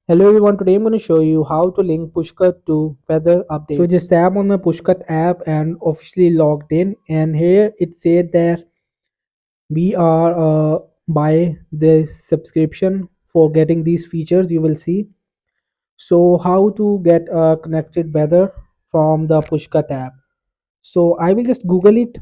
Hello everyone, today I'm going to show you how to link Pushcut to weather updates. So just tap on the Pushcut app and officially logged in, and here it said that we are buy this subscription for getting these features you will see. So how to get connected weather from the Pushcut app. So I will just Google it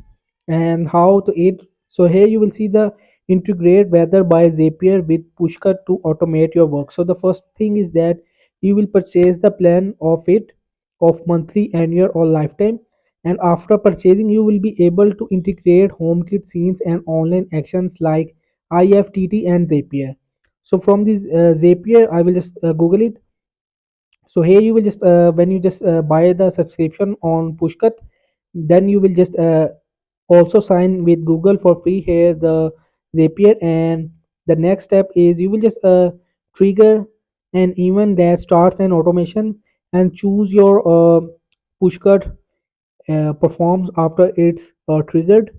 and how to it. So here you will see the integrate weather by Zapier with Pushcut to automate your work. So the first thing is that you will purchase the plan of it of monthly, annual or lifetime. And after purchasing, you will be able to integrate HomeKit scenes and online actions like IFTT and Zapier. So from this Zapier, I will just Google it. So here you will just when you just buy the subscription on Pushcut, then you will just also sign with Google for free here the Zapier. And the next step is you will just trigger an event that starts an automation and choose your Pushcut performs after it's triggered.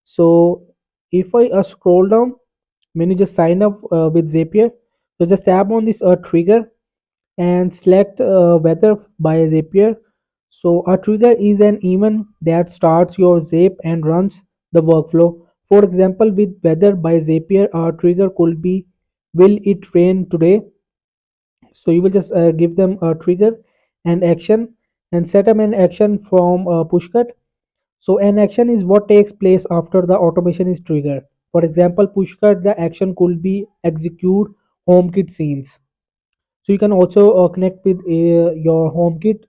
So if I scroll down, when you just sign up with Zapier, so just tap on this trigger and select weather by Zapier. So a trigger is an event that starts your Zap and runs the workflow. For example, with weather by Zapier, a trigger could be will it rain today? So you will just give them a trigger and action and set up an action from Pushcut. So an action is what takes place after the automation is triggered. For example, Pushcut, the action could be execute HomeKit scenes. So you can also connect with your HomeKit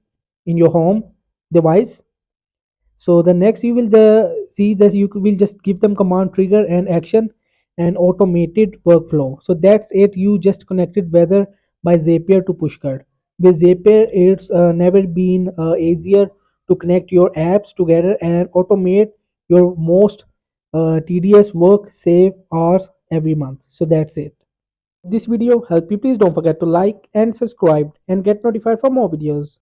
in your home device. So the next you will see that you will just give them command trigger and action and automated workflow. So that's it. You just connected weather by Zapier to Pushcart. With Zapier, it's never been easier to connect your apps together and automate your most tedious work, save hours every month. So that's it. If this video helped you, please don't forget to like and subscribe and get notified for more videos.